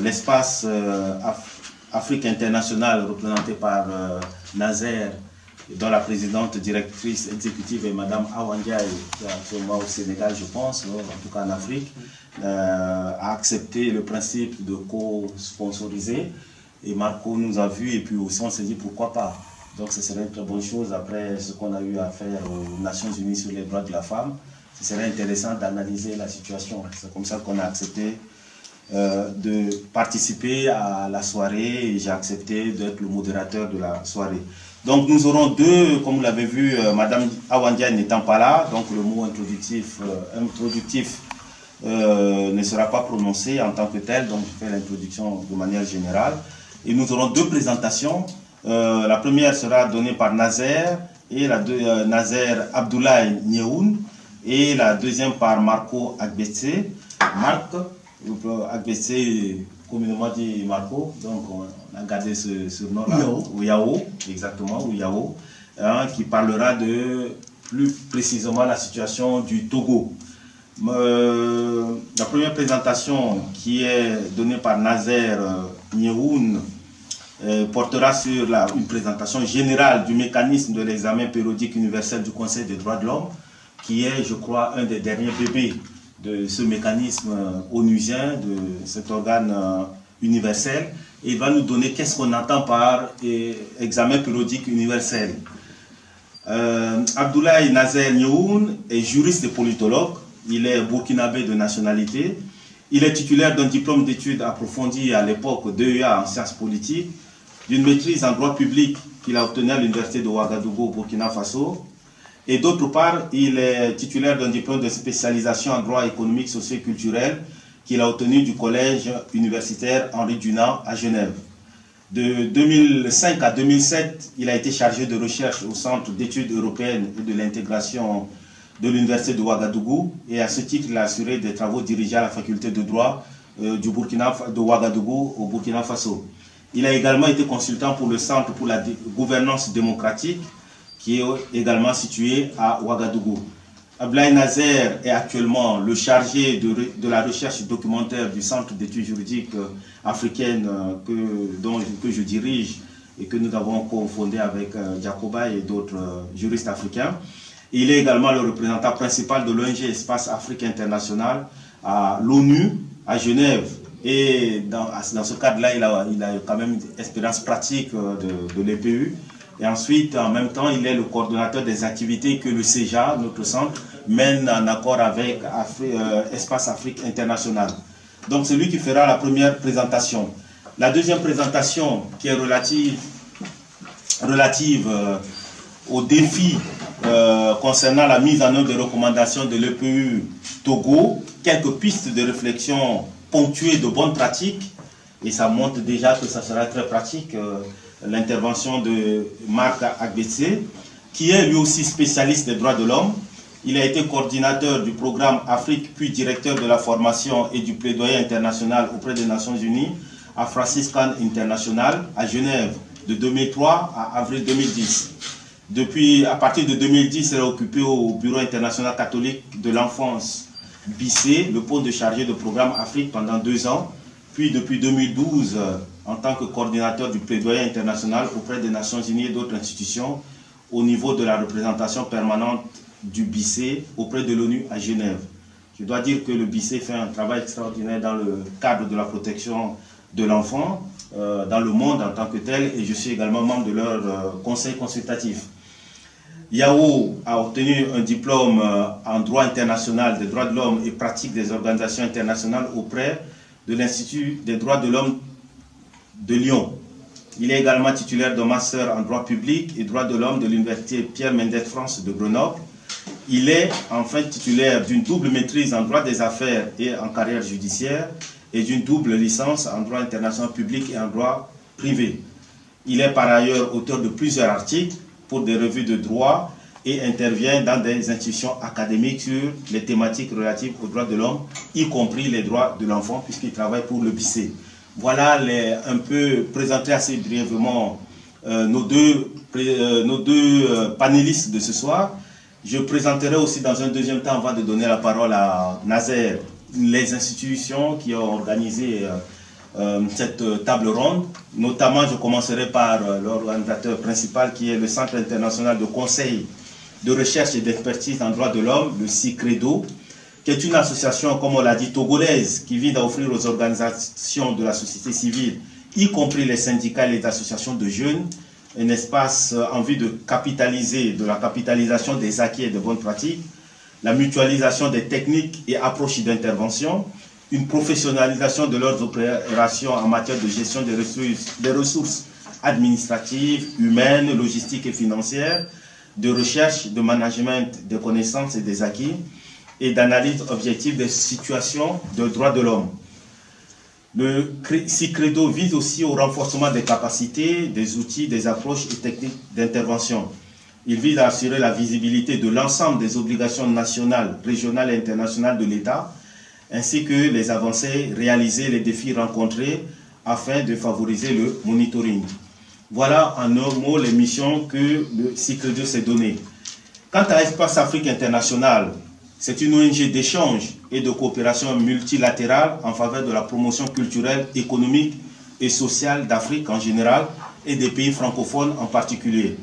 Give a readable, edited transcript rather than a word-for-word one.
l'espace Afrique internationale représenté par Nazer, dont la présidente directrice exécutive est Madame Awa Ndiaye, qui est actuellement au Sénégal, je pense, en tout cas en Afrique, a accepté le principe de co-sponsoriser. Et Marco nous a vus et puis aussi on s'est dit pourquoi pas. Donc ce serait une très bonne chose après ce qu'on a eu à faire aux Nations Unies sur les droits de la femme. Ce serait intéressant d'analyser la situation. C'est comme ça qu'on a accepté de participer à la soirée et j'ai accepté d'être le modérateur de la soirée. Donc nous aurons deux, comme vous l'avez vu, Madame Awa Ndiaye n'étant pas là, donc le mot introductif ne sera pas prononcé en tant que tel, donc je fais l'introduction de manière générale. Et nous aurons deux présentations. La première sera donnée par Nazer, et Nazer Abdoulaye Nyehoun, et la deuxième par Marco Agbetse. Marc Agbetse, communément dit Marco, donc on a gardé ce nom-là. Yao, exactement, Yao, qui parlera de plus précisément la situation du Togo. La première présentation qui est donnée par Nazer Nyehoun portera sur une présentation générale du mécanisme de l'examen périodique universel du Conseil des droits de l'homme, qui est, je crois, un des derniers bébés de ce mécanisme onusien, de cet organe universel, et il va nous donner qu'est-ce qu'on entend par examen périodique universel. Abdoulaye Nazer Nyehoun est juriste et politologue, il est burkinabé de nationalité, il est titulaire d'un diplôme d'études approfondies à l'époque d'EA en sciences politiques, d'une maîtrise en droit public qu'il a obtenue à l'université de Ouagadougou au Burkina Faso. Et d'autre part, il est titulaire d'un diplôme de spécialisation en droit économique, socio-culturel qu'il a obtenu du collège universitaire Henri Dunant à Genève. De 2005 à 2007, il a été chargé de recherche au Centre d'études européennes et de l'intégration de l'université de Ouagadougou. Et à ce titre, il a assuré des travaux dirigés à la faculté de droit de Ouagadougou au Burkina Faso. Il a également été consultant pour le Centre pour la gouvernance démocratique, qui est également situé à Ouagadougou. Abdoulaye Nazer est actuellement le chargé de la recherche documentaire du Centre d'études juridiques africaines que je dirige et que nous avons cofondé avec Jacoba et d'autres juristes africains. Il est également le représentant principal de l'ONG Espace Afrique International à l'ONU, à Genève. Et dans ce cadre-là, il a quand même une expérience pratique de l'EPU. Et ensuite, en même temps, il est le coordonnateur des activités que le CEJA, notre centre, mène en accord avec Espace Afrique International. Donc, c'est lui qui fera la première présentation. La deuxième présentation, qui est relative aux défis concernant la mise en œuvre des recommandations de l'EPU Togo, quelques pistes de réflexion ponctuées de bonnes pratiques, et ça montre déjà que ça sera très pratique. L'intervention de Marc Agbetse, qui est lui aussi spécialiste des droits de l'homme. Il a été coordinateur du programme Afrique, puis directeur de la formation et du plaidoyer international auprès des Nations Unies à Franciscan International à Genève de 2003 à avril 2010. À partir de 2010, il est occupé au Bureau international catholique de l'enfance BICE, le poste de chargé de programme Afrique pendant 2 ans, puis depuis 2012 en tant que coordinateur du plaidoyer international auprès des Nations Unies et d'autres institutions au niveau de la représentation permanente du BICE auprès de l'ONU à Genève. Je dois dire que le BICE fait un travail extraordinaire dans le cadre de la protection de l'enfant dans le monde en tant que tel, et je suis également membre de leur conseil consultatif. Yao a obtenu un diplôme en droit international des droits de l'homme et pratique des organisations internationales auprès de l'Institut des droits de l'homme de Lyon. Il est également titulaire d'un master en droit public et droit de l'homme de l'université Pierre Mendès France de Grenoble. Il est enfin titulaire d'une double maîtrise en droit des affaires et en carrière judiciaire et d'une double licence en droit international public et en droit privé. Il est par ailleurs auteur de plusieurs articles pour des revues de droit et intervient dans des institutions académiques sur les thématiques relatives aux droits de l'homme, y compris les droits de l'enfant, puisqu'il travaille pour le BICE. Voilà un peu présenter assez brièvement nos deux panélistes de ce soir. Je présenterai aussi dans un deuxième temps, avant de donner la parole à Nazer, les institutions qui ont organisé cette table ronde. Notamment, je commencerai par l'organisateur principal qui est le Centre international de conseil, de recherche et d'expertise en droits de l'homme, le CICREDO, qui est une association, comme on l'a dit, togolaise, qui vise à offrir aux organisations de la société civile, y compris les syndicats et les associations de jeunes, un espace en vue de capitaliser, de la capitalisation des acquis et de bonnes pratiques, la mutualisation des techniques et approches d'intervention, une professionnalisation de leurs opérations en matière de gestion des ressources administratives, humaines, logistiques et financières, de recherche, de management des connaissances et des acquis, et d'analyse objective des situations de droits de l'homme. Le CICREDO vise aussi au renforcement des capacités, des outils, des approches et techniques d'intervention. Il vise à assurer la visibilité de l'ensemble des obligations nationales, régionales et internationales de l'État, ainsi que les avancées réalisées, les défis rencontrés, afin de favoriser le monitoring. Voilà en un mot les missions que le CICREDO s'est donné. Quant à Espace Afrique International, c'est une ONG d'échange et de coopération multilatérale en faveur de la promotion culturelle, économique et sociale d'Afrique en général et des pays francophones en particulier.